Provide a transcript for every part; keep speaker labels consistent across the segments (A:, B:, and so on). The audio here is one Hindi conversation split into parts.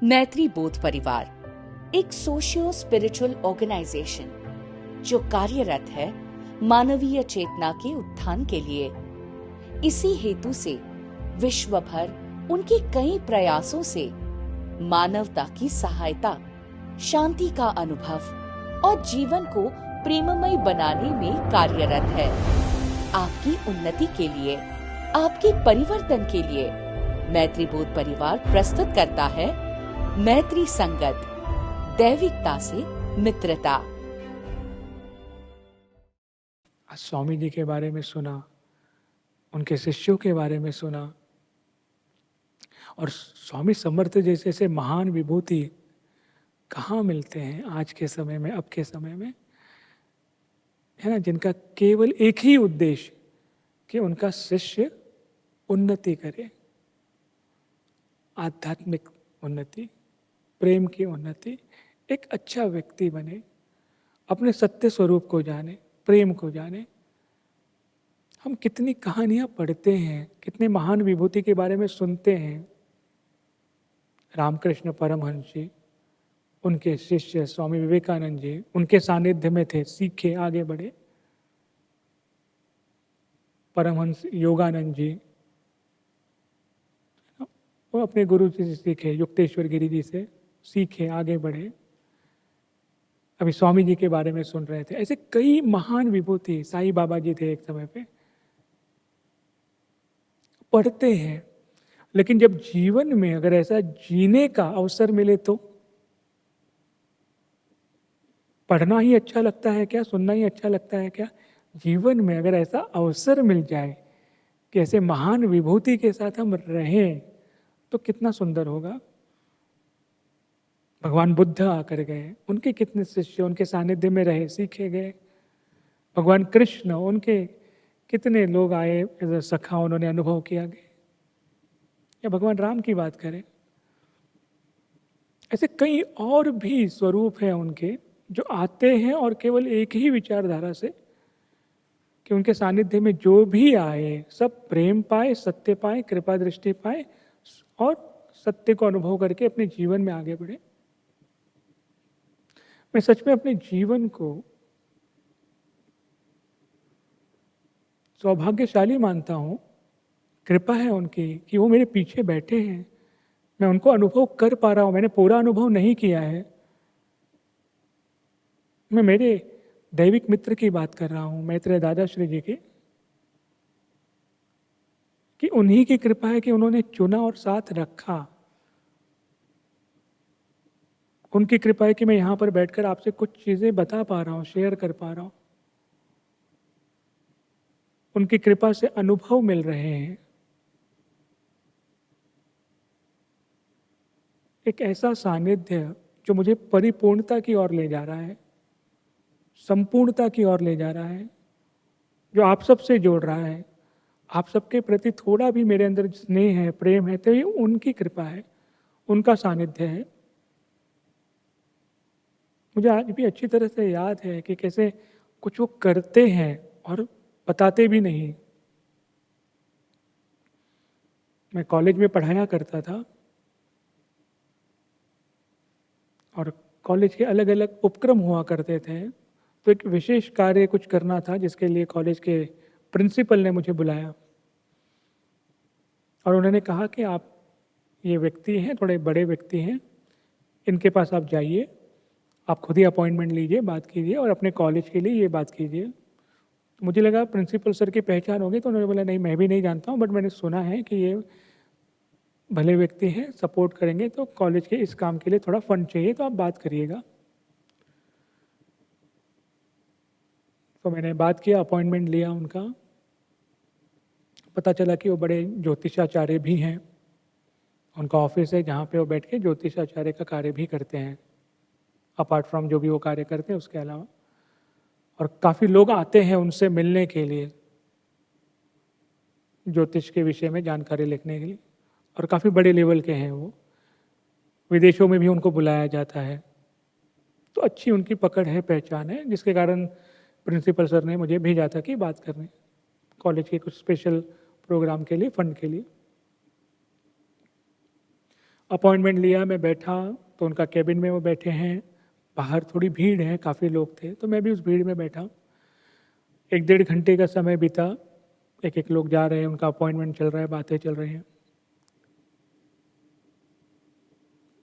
A: मैत्री बोध परिवार एक सोशियो स्पिरिचुअल ऑर्गेनाइजेशन जो कार्यरत है मानवीय चेतना के उत्थान के लिए। इसी हेतु से विश्व भर उनके कई प्रयासों से मानवता की सहायता, शांति का अनुभव और जीवन को प्रेममय बनाने में कार्यरत है। आपकी उन्नति के लिए, आपके परिवर्तन के लिए मैत्री बोध परिवार प्रस्तुत करता है मैत्री संगत, दैविकता से मित्रता।
B: आज स्वामी जी के बारे में सुना, उनके शिष्यों के बारे में सुना, और स्वामी समर्थ जैसे महान विभूति कहाँ मिलते हैं आज के समय में, अब के समय में, है ना, जिनका केवल एक ही उद्देश्य कि उनका शिष्य उन्नति करे, आध्यात्मिक उन्नति, प्रेम की उन्नति, एक अच्छा व्यक्ति बने, अपने सत्य स्वरूप को जाने, प्रेम को जाने। हम कितनी कहानियां पढ़ते हैं, कितने महान विभूति के बारे में सुनते हैं। रामकृष्ण परमहंस जी, उनके शिष्य स्वामी विवेकानंद जी उनके सानिध्य में थे, सीखे, आगे बढ़े। परमहंस योगानंद जी, वो अपने गुरु जी से सीखे, युक्तेश्वर गिरी जी से सीखे, आगे बढ़े। अभी स्वामी जी के बारे में सुन रहे थे। ऐसे कई महान विभूति, साईं बाबा जी थे एक समय पे। पढ़ते हैं, लेकिन जब जीवन में अगर ऐसा जीने का अवसर मिले तो पढ़ना ही अच्छा लगता है क्या, सुनना ही अच्छा लगता है क्या? जीवन में अगर ऐसा अवसर मिल जाए कि ऐसे महान विभूति के साथ हम रहें तो कितना सुंदर होगा। भगवान बुद्ध आकर गए, उनके कितने शिष्य उनके सानिध्य में रहे, सीखे गए। भगवान कृष्ण, उनके कितने लोग आए एज अ सखा, उन्होंने अनुभव किया गया। या भगवान राम की बात करें, ऐसे कई और भी स्वरूप हैं उनके जो आते हैं और केवल एक ही विचारधारा से कि उनके सानिध्य में जो भी आए सब प्रेम पाए, सत्य पाए, कृपा दृष्टि पाए और सत्य को अनुभव करके अपने जीवन में आगे बढ़े। मैं सच में अपने जीवन को सौभाग्यशाली मानता हूँ, कृपा है उनकी कि वो मेरे पीछे बैठे हैं, मैं उनको अनुभव कर पा रहा हूँ। मैंने पूरा अनुभव नहीं किया है, मैं मेरे दैविक मित्र की बात कर रहा हूँ, मैत्रेय दादा श्री जी की, कि उन्हीं की कृपा है कि उन्होंने चुना और साथ रखा। उनकी कृपा है कि मैं यहाँ पर बैठकर आपसे कुछ चीज़ें बता पा रहा हूँ, शेयर कर पा रहा हूँ। उनकी कृपा से अनुभव मिल रहे हैं। एक ऐसा सानिध्य जो मुझे परिपूर्णता की ओर ले जा रहा है, संपूर्णता की ओर ले जा रहा है, जो आप सबसे जोड़ रहा है। आप सबके प्रति थोड़ा भी मेरे अंदर स्नेह है, प्रेम है, तो ये उनकी कृपा है, उनका सानिध्य है। मुझे आज भी अच्छी तरह से याद है कि कैसे कुछ वो करते हैं और बताते भी नहीं। मैं कॉलेज में पढ़ाया करता था और कॉलेज के अलग अलग उपक्रम हुआ करते थे, तो एक विशेष कार्य कुछ करना था जिसके लिए कॉलेज के प्रिंसिपल ने मुझे बुलाया और उन्होंने कहा कि आप ये व्यक्ति हैं, थोड़े बड़े व्यक्ति हैं, इनके पास आप जाइए, आप खुद ही अपॉइंटमेंट लीजिए, बात कीजिए और अपने कॉलेज के लिए ये बात कीजिए। तो मुझे लगा प्रिंसिपल सर की पहचान होगी, तो उन्होंने बोला नहीं, मैं भी नहीं जानता हूँ, बट मैंने सुना है कि ये भले व्यक्ति हैं, सपोर्ट करेंगे, तो कॉलेज के इस काम के लिए थोड़ा फंड चाहिए, तो आप बात करिएगा। तो मैंने बात किया, अपॉइंटमेंट लिया उनका। पता चला कि वो बड़े ज्योतिषाचार्य भी हैं, उनका ऑफिस है जहाँ पे वो बैठ के ज्योतिषाचार्य का कार्य भी करते हैं, अपार्ट फ्रॉम जो भी वो कार्य करते हैं उसके अलावा। और काफ़ी लोग आते हैं उनसे मिलने के लिए, ज्योतिष के विषय में जानकारी लिखने के लिए, और काफ़ी बड़े लेवल के हैं वो, विदेशों में भी उनको बुलाया जाता है। तो अच्छी उनकी पकड़ है, पहचान है, जिसके कारण प्रिंसिपल सर ने मुझे भेजा था कि बात करने कॉलेज के कुछ स्पेशल प्रोग्राम के लिए, फंड के लिए। अपॉइंटमेंट लिया, मैं बैठा तो उनका केबिन में वो बैठे हैं, बाहर थोड़ी भीड़ है, काफ़ी लोग थे, तो मैं भी उस भीड़ में बैठा। 1 डेढ़ घंटे का समय बीता, एक एक लोग जा रहे हैं, उनका अपॉइंटमेंट चल रहा है, बातें चल रही हैं।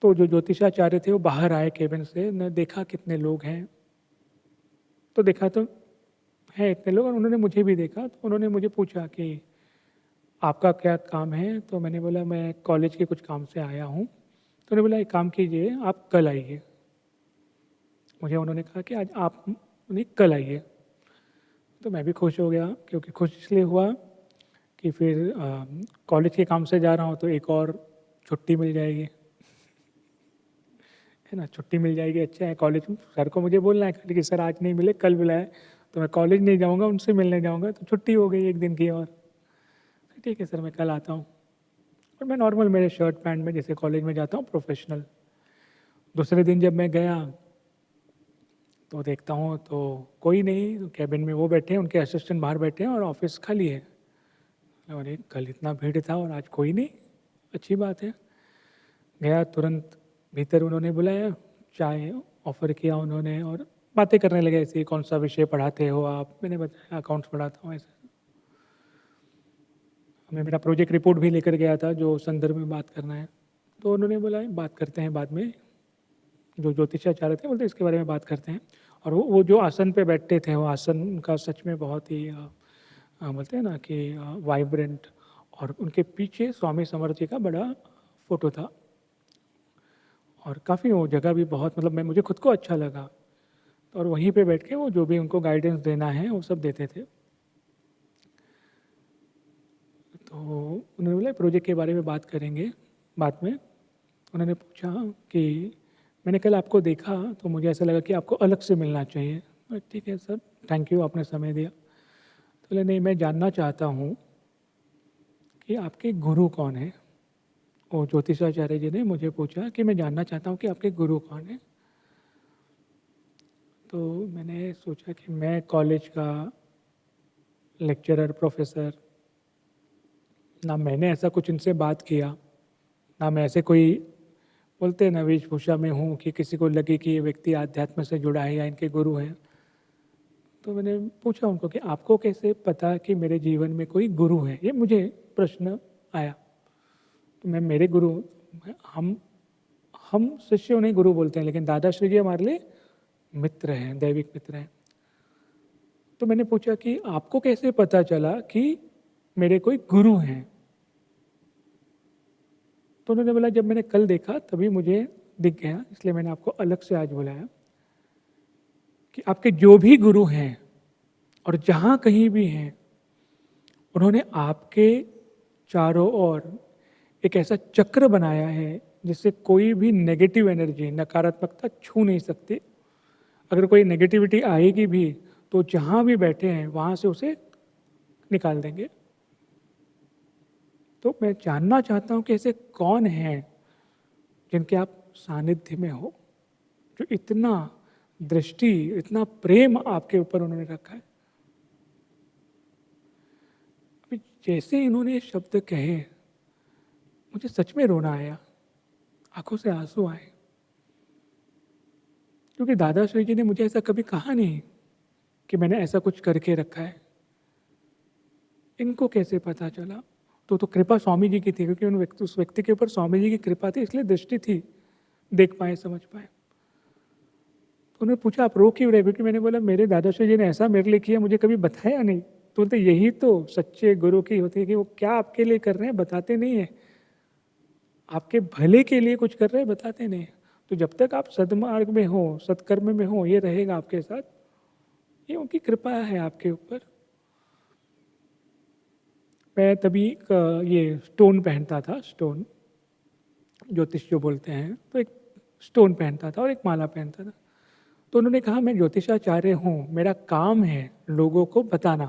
B: तो जो ज्योतिषाचार्य थे वो बाहर आए केबिन से, ने देखा कितने लोग हैं, तो देखा तो है इतने लोग, और उन्होंने मुझे भी देखा। तो उन्होंने मुझे पूछा कि आपका क्या काम है? तो मैंने बोला मैं कॉलेज के कुछ काम से आया हूँ। तो उन्होंने बोला एक काम कीजिए, आप कल आइए। मुझे उन्होंने कहा कि आज आप नहीं, कल आइए। तो मैं भी खुश हो गया, क्योंकि खुश इसलिए हुआ कि फिर कॉलेज के काम से जा रहा हूँ तो एक और छुट्टी मिल जाएगी, है ना, छुट्टी मिल जाएगी। अच्छा है, कॉलेज सर को मुझे बोलना है खाली कि सर आज नहीं मिले, कल बुलाए, तो मैं कॉलेज नहीं जाऊँगा, उनसे मिलने जाऊँगा, तो छुट्टी हो गई 1 दिन की। और ठीक है सर, मैं कल आता हूँ। और मैं नॉर्मल मेरे शर्ट पैंट में जैसे कॉलेज में जाता हूँ, प्रोफेशनल। दूसरे दिन जब मैं गया तो देखता हूँ तो कोई नहीं, तो कैबिन में वो बैठे हैं, उनके असिस्टेंट बाहर बैठे हैं और ऑफिस खाली है। अरे कल इतना भीड़ था और आज कोई नहीं, अच्छी बात है। गया तुरंत भीतर, उन्होंने बुलाया, चाय ऑफर किया उन्होंने, और बातें करने लगे ऐसे, कौन सा विषय पढ़ाते हो आप? मैंने बताया अकाउंट्स पढ़ाता हूँ ऐसे। मैं मेरा प्रोजेक्ट रिपोर्ट भी लेकर गया था जो संदर्भ में बात करना है। तो उन्होंने बोला बात करते हैं बाद में, जो ज्योतिषाचार्य थे बोलते इसके बारे में बात करते हैं। और वो जो आसन पे बैठते थे, वो आसन उनका सच में बहुत ही बोलते हैं ना कि वाइब्रेंट, और उनके पीछे स्वामी समर्थ जी का बड़ा फोटो था, और काफ़ी वो जगह भी बहुत, मतलब मैं, मुझे खुद को अच्छा लगा। और वहीं पे बैठ के वो जो भी उनको गाइडेंस देना है वो सब देते थे। तो उन्होंने बोला प्रोजेक्ट के बारे में बात करेंगे बाद में। उन्होंने पूछा कि मैंने कल आपको देखा तो मुझे ऐसा लगा कि आपको अलग से मिलना चाहिए। ठीक है सर, थैंक यू, आपने समय दिया। तो बोले नहीं, मैं जानना चाहता हूँ कि आपके गुरु कौन है। और ज्योतिषाचार्य जी ने मुझे पूछा कि मैं जानना चाहता हूँ कि आपके गुरु कौन है। तो मैंने सोचा कि मैं कॉलेज का लेक्चरर, प्रोफेसर, ना मैंने ऐसा कुछ इनसे बात किया, ना मैं ऐसे कोई बोलते हैं ना वेशभूषा में हूँ कि किसी को लगे कि ये व्यक्ति आध्यात्म से जुड़ा है या इनके गुरु हैं। तो मैंने पूछा उनको कि आपको कैसे पता कि मेरे जीवन में कोई गुरु है, ये मुझे प्रश्न आया। तो मैं, मेरे गुरु, हम शिष्य उन्हें गुरु बोलते हैं, लेकिन दादाश्री जी हमारे लिए मित्र हैं, दैविक मित्र हैं। तो मैंने पूछा कि आपको कैसे पता चला कि मेरे कोई गुरु हैं? तो उन्होंने बोला जब मैंने कल देखा तभी मुझे दिख गया, इसलिए मैंने आपको अलग से आज बुलाया कि आपके जो भी गुरु हैं और जहाँ कहीं भी हैं, उन्होंने आपके चारों ओर एक ऐसा चक्र बनाया है जिससे कोई भी नेगेटिव एनर्जी, नकारात्मकता छू नहीं सकती। अगर कोई नेगेटिविटी आएगी भी तो जहाँ भी बैठे हैं वहाँ से उसे निकाल देंगे। तो मैं जानना चाहता हूँ कि ऐसे कौन हैं जिनके आप सानिध्य में हो, जो इतना दृष्टि, इतना प्रेम आपके ऊपर उन्होंने रखा है। अभी जैसे इन्होंने ये शब्द कहे, मुझे सच में रोना आया, आंखों से आंसू आए, क्योंकि दादाश्री जी ने मुझे ऐसा कभी कहा नहीं कि मैंने ऐसा कुछ करके रखा है। इनको कैसे पता चला? तो कृपा स्वामी जी की थी, क्योंकि उस व्यक्ति के ऊपर स्वामी जी की कृपा थी, इसलिए दृष्टि थी, देख पाए, समझ पाए। तो उन्होंने पूछा आप रो क्यों रहे? क्योंकि मैंने बोला मेरे दादाश्री जी ने ऐसा मेरे लिए किया, मुझे कभी बताया नहीं। तो बोलते यही तो सच्चे गुरु की होती है कि वो क्या आपके लिए कर रहे हैं बताते नहीं है, आपके भले के लिए कुछ कर रहे हैं बताते नहीं। तो जब तक आप सदमार्ग में हो, सत्कर्म में हो, ये रहेगा आपके साथ, ये उनकी कृपा है आपके ऊपर। मैं तभी ये स्टोन पहनता था, स्टोन ज्योतिष जो बोलते हैं, तो एक स्टोन पहनता था और एक माला पहनता था। तो उन्होंने कहा मैं ज्योतिषाचार्य हूँ, मेरा काम है लोगों को बताना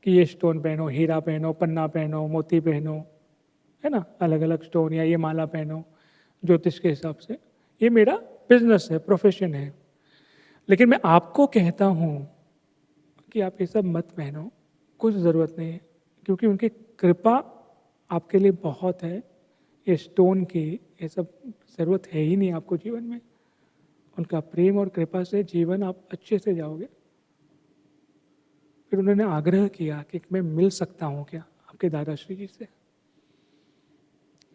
B: कि ये स्टोन पहनो, हीरा पहनो, पन्ना पहनो, मोती पहनो, है ना, अलग अलग स्टोन, या ये माला पहनो ज्योतिष के हिसाब से। ये मेरा बिजनेस है, प्रोफेशन है। लेकिन मैं आपको कहता हूँ कि आप ये सब मत पहनो, कुछ ज़रूरत नहीं है, क्योंकि उनकी कृपा आपके लिए बहुत है। ये स्टोन की ये सब ज़रूरत है ही नहीं आपको जीवन में। उनका प्रेम और कृपा से जीवन आप अच्छे से जाओगे। फिर उन्होंने आग्रह किया कि मैं मिल सकता हूँ क्या आपके दादाश्री जी से।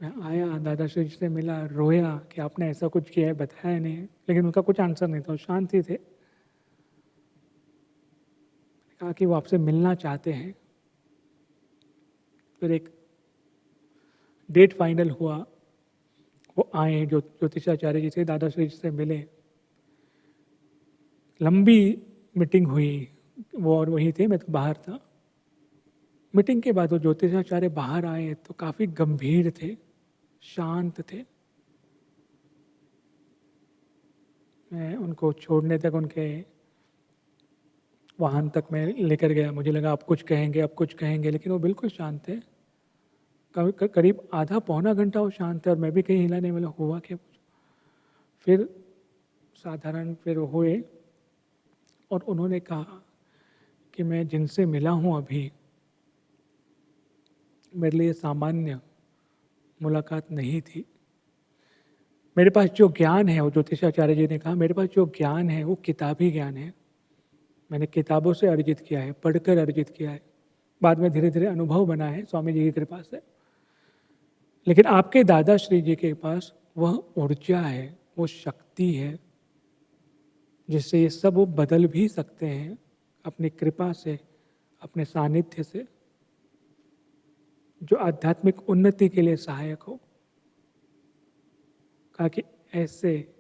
B: मैं आया, दादाश्री जी से मिला, रोया कि आपने ऐसा कुछ किया है, बताया नहीं, लेकिन उनका कुछ आंसर नहीं था, वो शांत ही थे। मैंने कहा कि वो आपसे मिलना चाहते हैं। फिर एक डेट फाइनल हुआ, वो आए, जो ज्योतिषाचार्य जी से दादाश्री जी से मिले, लंबी मीटिंग हुई, वो और वही थे, मैं तो बाहर था। मीटिंग के बाद वो ज्योतिषाचार्य बाहर आए तो काफ़ी गंभीर थे, शांत थे। मैं उनको छोड़ने तक, उनके वाहन तक मैं लेकर गया। मुझे लगा आप कुछ कहेंगे, आप कुछ कहेंगे, लेकिन वो बिल्कुल शांत थे। करीब आधा पौना घंटा वो शांत थे और मैं भी कहीं हिला नहीं, बोला हुआ क्या कुछ। फिर साधारण फिर हुए और उन्होंने कहा कि मैं जिनसे मिला हूँ अभी, मेरे लिए सामान्य मुलाकात नहीं थी। मेरे पास जो ज्ञान है, वो ज्योतिषाचार्य जी ने कहा, मेरे पास जो ज्ञान है वो किताबी ज्ञान है। मैंने किताबों से अर्जित किया है, पढ़कर अर्जित किया है, बाद में धीरे धीरे अनुभव बना है स्वामी जी की कृपा से। लेकिन आपके दादा श्री जी के पास वह ऊर्जा है, वो शक्ति है, जिससे ये सब वो बदल भी सकते हैं अपनी कृपा से, अपने सानिध्य से, जो आध्यात्मिक उन्नति के लिए सहायक हो। कहा कि ऐसे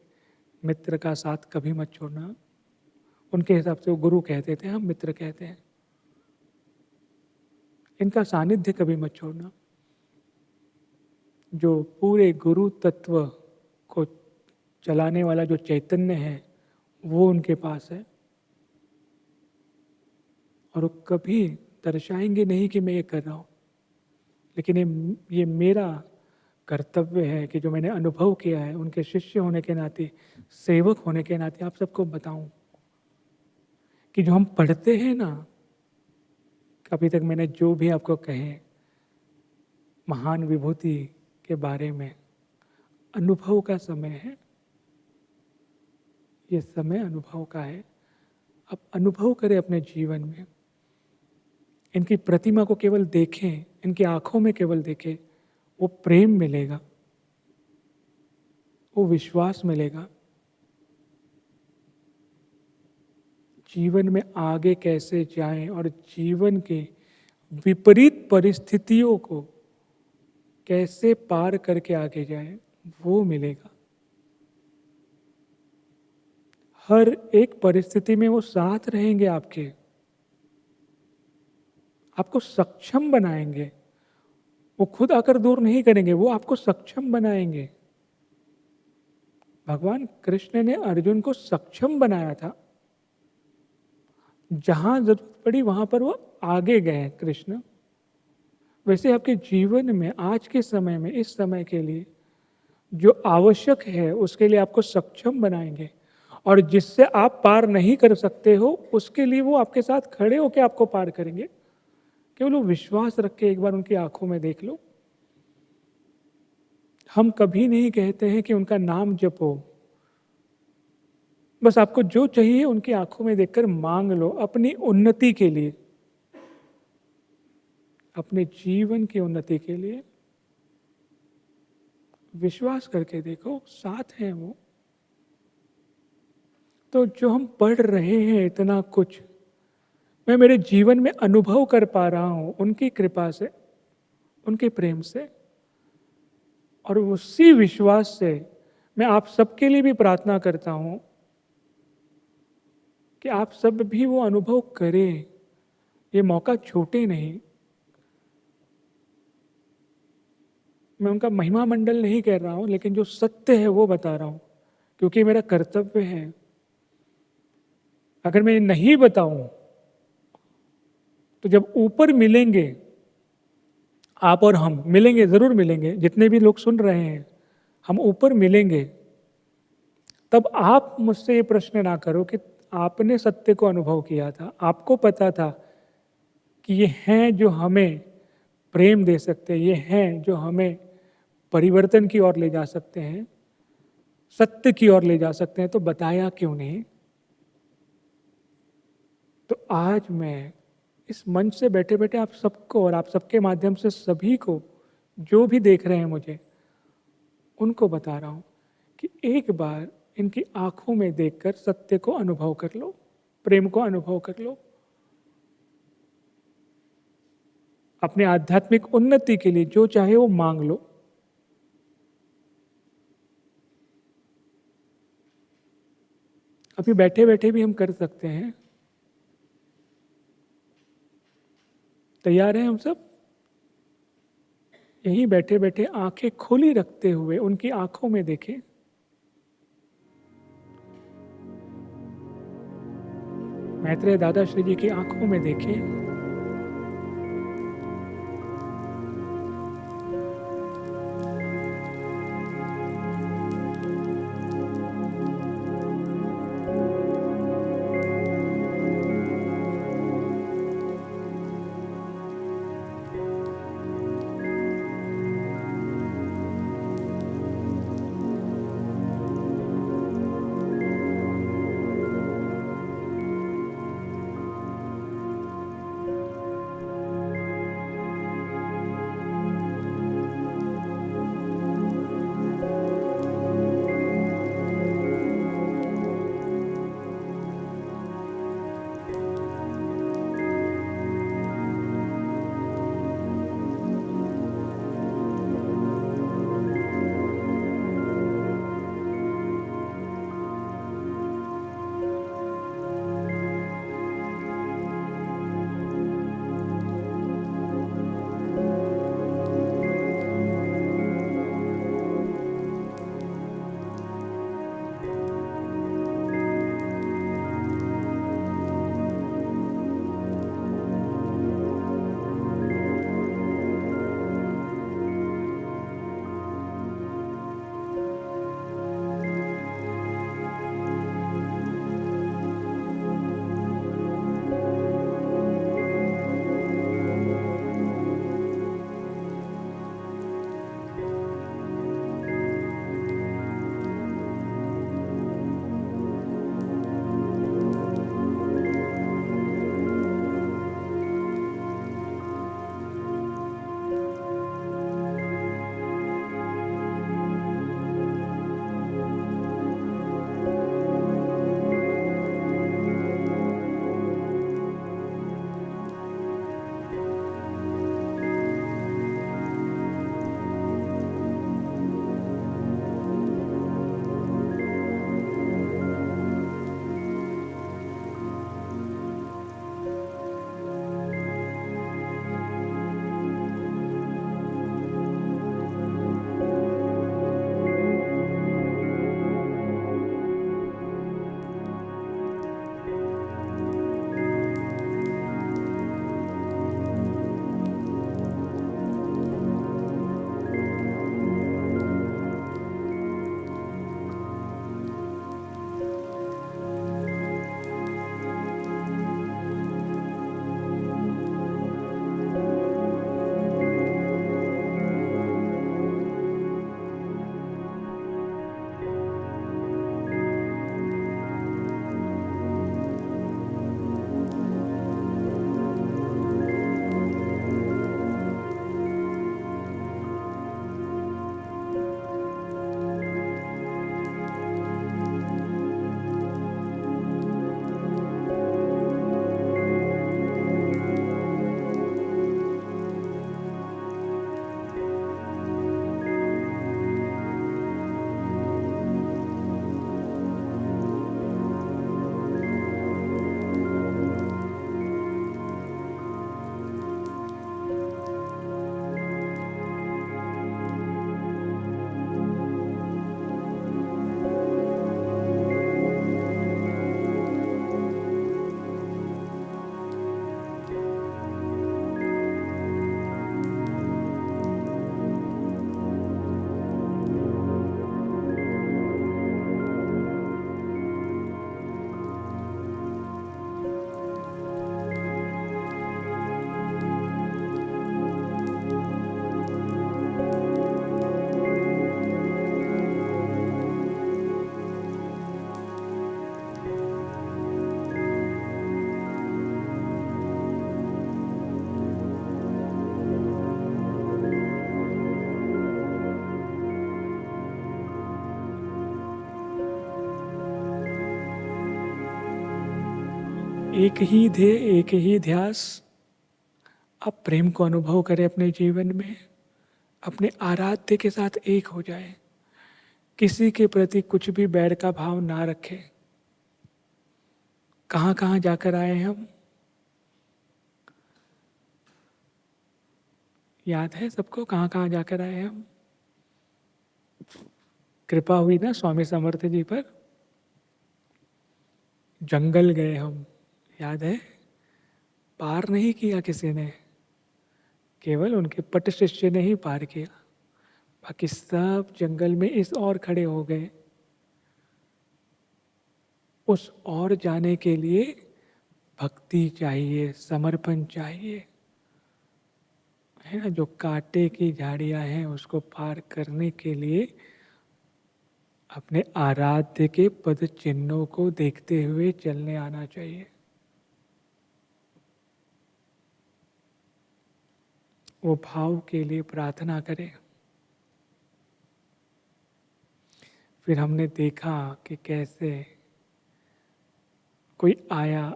B: मित्र का साथ कभी मत छोड़ना। उनके हिसाब से वो गुरु कहते थे, हम मित्र कहते हैं। इनका सानिध्य कभी मत छोड़ना। जो पूरे गुरु तत्व को चलाने वाला जो चैतन्य है, वो उनके पास है, और वो कभी दर्शाएंगे नहीं कि मैं ये कर रहा हूँ, लेकिन ये मेरा कर्तव्य है कि जो मैंने अनुभव किया है, उनके शिष्य होने के नाते, सेवक होने के नाते आप सबको बताऊं कि जो हम पढ़ते हैं ना, अभी तक मैंने जो भी आपको कहे महान विभूति के बारे में, अनुभव का समय है। ये समय अनुभव का है। आप अनुभव करें अपने जीवन में। इनकी प्रतिमा को केवल देखें, इनकी आंखों में केवल देखें, वो प्रेम मिलेगा, वो विश्वास मिलेगा। जीवन में आगे कैसे जाएं और जीवन के विपरीत परिस्थितियों को कैसे पार करके आगे जाएं, वो मिलेगा। हर एक परिस्थिति में वो साथ रहेंगे आपके, आपको सक्षम बनाएंगे। वो खुद आकर दूर नहीं करेंगे, वो आपको सक्षम बनाएंगे। भगवान कृष्ण ने अर्जुन को सक्षम बनाया था। जहां जरूरत पड़ी वहां पर वो आगे गए कृष्ण। वैसे आपके जीवन में आज के समय में, इस समय के लिए जो आवश्यक है, उसके लिए आपको सक्षम बनाएंगे, और जिससे आप पार नहीं कर सकते हो, उसके लिए वो आपके साथ खड़े होकर आपको पार करेंगे। केवल वो विश्वास रख के एक बार उनकी आंखों में देख लो। हम कभी नहीं कहते हैं कि उनका नाम जपो, बस आपको जो चाहिए उनकी आंखों में देखकर मांग लो, अपनी उन्नति के लिए, अपने जीवन की उन्नति के लिए। विश्वास करके देखो, साथ हैं वो। तो जो हम पढ़ रहे हैं इतना कुछ, मैं मेरे जीवन में अनुभव कर पा रहा हूं उनकी कृपा से, उनके प्रेम से, और उसी विश्वास से मैं आप सबके लिए भी प्रार्थना करता हूं कि आप सब भी वो अनुभव करें, ये मौका छूटे नहीं। मैं उनका महिमा मंडल नहीं कह रहा हूं, लेकिन जो सत्य है वो बता रहा हूं, क्योंकि मेरा कर्तव्य है। अगर मैं नहीं बताऊं तो जब ऊपर मिलेंगे, आप और हम मिलेंगे, जरूर मिलेंगे, जितने भी लोग सुन रहे हैं, हम ऊपर मिलेंगे, तब आप मुझसे ये प्रश्न ना करो कि आपने सत्य को अनुभव किया था, आपको पता था कि ये हैं जो हमें प्रेम दे सकते हैं, ये हैं जो हमें परिवर्तन की ओर ले जा सकते हैं, सत्य की ओर ले जा सकते हैं, तो बताया क्यों नहीं? तो आज मैं इस मंच से बैठे बैठे आप सबको और आप सबके माध्यम से सभी को, जो भी देख रहे हैं मुझे, उनको बता रहा हूं कि एक बार इनकी आंखों में देखकर सत्य को अनुभव कर लो, प्रेम को अनुभव कर लो। अपने आध्यात्मिक उन्नति के लिए जो चाहे वो मांग लो। अभी बैठे बैठे भी हम कर सकते हैं। तैयार हैं हम सब? यहीं बैठे बैठे आंखें खुली रखते हुए उनकी आंखों में देखें। मैत्रेय दादा श्री जी की आंखों में देखें। एक ही ध्येय, एक ही ध्यास। आप प्रेम को अनुभव करें अपने जीवन में, अपने आराध्य के साथ एक हो जाए, किसी के प्रति कुछ भी बैर का भाव ना रखें। कहाँ कहाँ जाकर आए हम, याद है सबको? कहाँ कहाँ जाकर आए हम? कृपा हुई ना स्वामी समर्थ जी पर? जंगल गए हम, याद है? पार नहीं किया किसी ने, केवल उनके पट शिष्य ने ही पार किया। बाकी सब जंगल में इस ओर खड़े हो गए। उस ओर जाने के लिए भक्ति चाहिए, समर्पण चाहिए, है ना? जो कांटे की झाड़ियां हैं उसको पार करने के लिए अपने आराध्य के पद चिन्हों को देखते हुए चलने आना चाहिए। वो भाव के लिए प्रार्थना करें। फिर हमने देखा कि कैसे कोई आया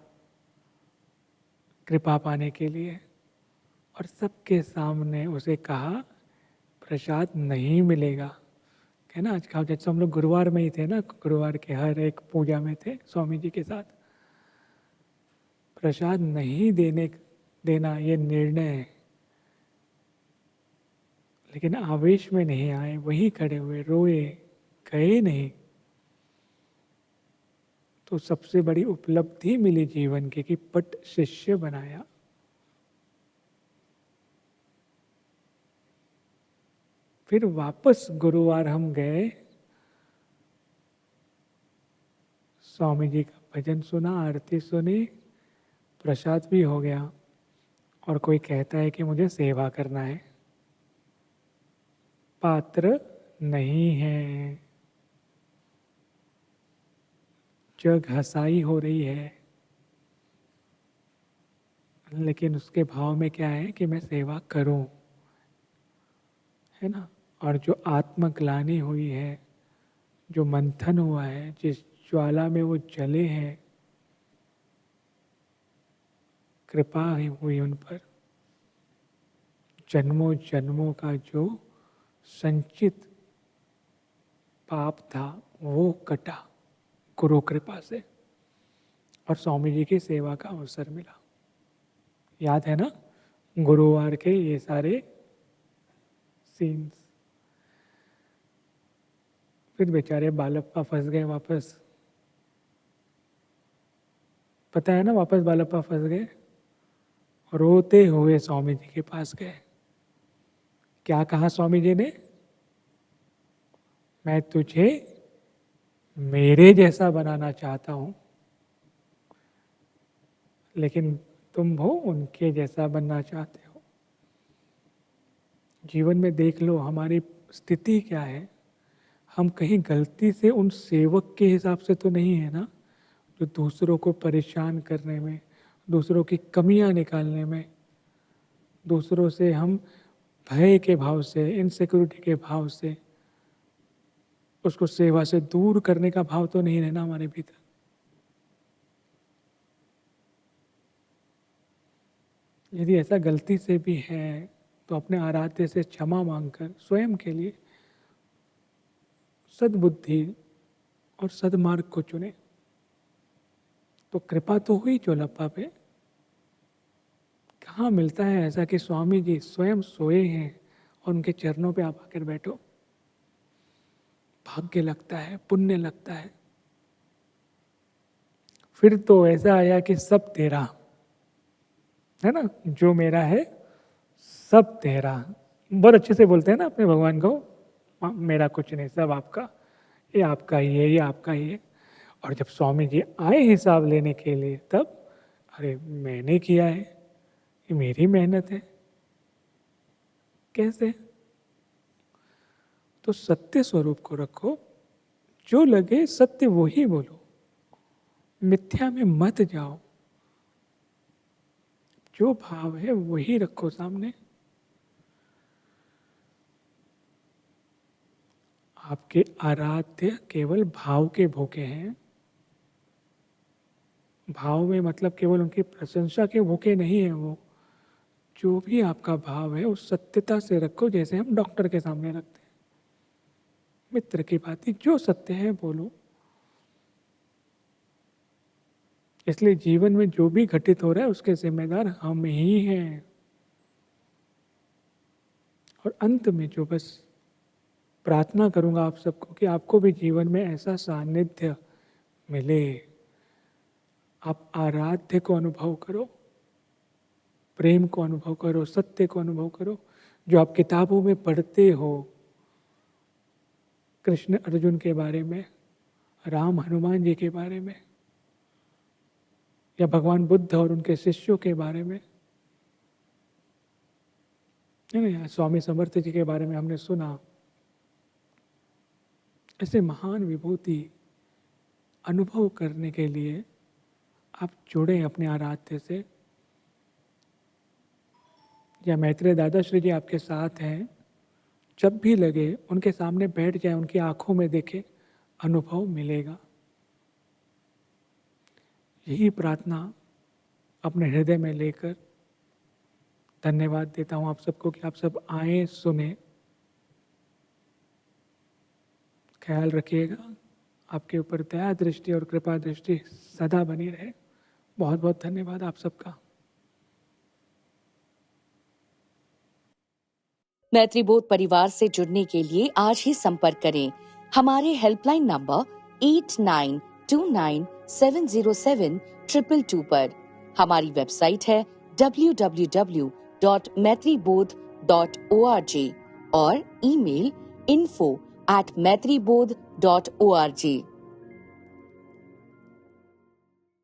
B: कृपा पाने के लिए और सबके सामने उसे कहा प्रसाद नहीं मिलेगा, है ना? आज का जैसे हम लोग गुरुवार में ही थे ना, गुरुवार के हर एक पूजा में थे स्वामी जी के साथ। प्रसाद नहीं देना ये निर्णय है, लेकिन आवेश में नहीं आए, वहीं खड़े हुए, रोए, गए नहीं। तो सबसे बड़ी उपलब्धि मिली जीवन की कि पट शिष्य बनाया। फिर वापस गुरुवार हम गए, स्वामी जी का भजन सुना, आरती सुनी, प्रसाद भी हो गया। और कोई कहता है कि मुझे सेवा करना है, पात्र नहीं है। जग हंसाई हो रही है, लेकिन उसके भाव में क्या है कि मैं सेवा करूं, है ना? और जो आत्मग्लानि हुई है, जो मंथन हुआ है, जिस ज्वाला में वो जले हैं, कृपा हुई उन पर, जन्मों जन्मों का जो संचित पाप था वो कटा गुरु कृपा से, और स्वामी जी की सेवा का अवसर मिला। याद है ना गुरुवार के ये सारे सीन्स? फिर बेचारे बालप्पा फंस गए वापस, पता है ना? वापस बालप्पा फंस गए, रोते हुए स्वामी जी के पास गए। क्या कहा स्वामी जी ने? मैं तुझे मेरे जैसा बनाना चाहता हूं, लेकिन तुम हो उनके जैसा बनना चाहते हो। जीवन में देख लो हमारी स्थिति क्या है। हम कहीं गलती से उन सेवक के हिसाब से तो नहीं है ना, जो दूसरों को परेशान करने में, दूसरों की कमियां निकालने में, दूसरों से हम भय के भाव से, इनसिक्योरिटी के भाव से, उसको सेवा से दूर करने का भाव तो नहीं रहना हमारे भीतर। यदि ऐसा गलती से भी है तो अपने आराध्य से क्षमा मांगकर स्वयं के लिए सद्बुद्धि और सदमार्ग को चुने। तो कृपा तो हुई चोलप्पा पे। कहाँ मिलता है ऐसा कि स्वामी जी स्वयं सोए हैं और उनके चरणों पे आप आकर बैठो? भाग्य लगता है, पुण्य लगता है। फिर तो ऐसा आया कि सब तेरा, है ना? जो मेरा है सब तेरा। बहुत अच्छे से बोलते हैं ना अपने भगवान को, मेरा कुछ नहीं, सब आपका, ये आपका ही है, ये आपका ही है। और जब स्वामी जी आए हिसाब लेने के लिए, तब अरे मैंने किया है, ये मेरी मेहनत है। कैसे? तो सत्य स्वरूप को रखो, जो लगे सत्य वो ही बोलो, मिथ्या में मत जाओ, जो भाव है वही रखो सामने। आपके आराध्य केवल भाव के भूखे हैं, भाव में मतलब केवल उनकी प्रशंसा के भूखे नहीं है वो, जो भी आपका भाव है उस सत्यता से रखो, जैसे हम डॉक्टर के सामने रखते हैं। मित्र की बात, जो सत्य है बोलो। इसलिए जीवन में जो भी घटित हो रहा है उसके जिम्मेदार हम ही हैं। और अंत में जो बस प्रार्थना करूंगा आप सबको कि आपको भी जीवन में ऐसा सानिध्य मिले। आप आराध्य को अनुभव करो, प्रेम को अनुभव करो, सत्य को अनुभव करो, जो आप किताबों में पढ़ते हो, कृष्ण अर्जुन के बारे में, राम हनुमान जी के बारे में, या भगवान बुद्ध और उनके शिष्यों के बारे में, है ना, स्वामी समर्थ जी के बारे में हमने सुना। ऐसे महान विभूति अनुभव करने के लिए आप जुड़े अपने आराध्य से। या मैत्रेय दादा श्री जी आपके साथ हैं, जब भी लगे उनके सामने बैठ जाए, उनकी आंखों में देखे, अनुभव मिलेगा। यही प्रार्थना अपने हृदय में लेकर धन्यवाद देता हूँ आप सबको कि आप सब आए, सुने। ख्याल रखिएगा, आपके ऊपर दया दृष्टि और कृपा दृष्टि सदा बनी रहे। बहुत बहुत धन्यवाद आप सबका।
A: मैत्री बोध परिवार से जुड़ने के लिए आज ही संपर्क करें हमारे हेल्पलाइन नंबर 8929707222 पर। हमारी वेबसाइट है www.maitribodh.org और ईमेल info@maitribodh.org।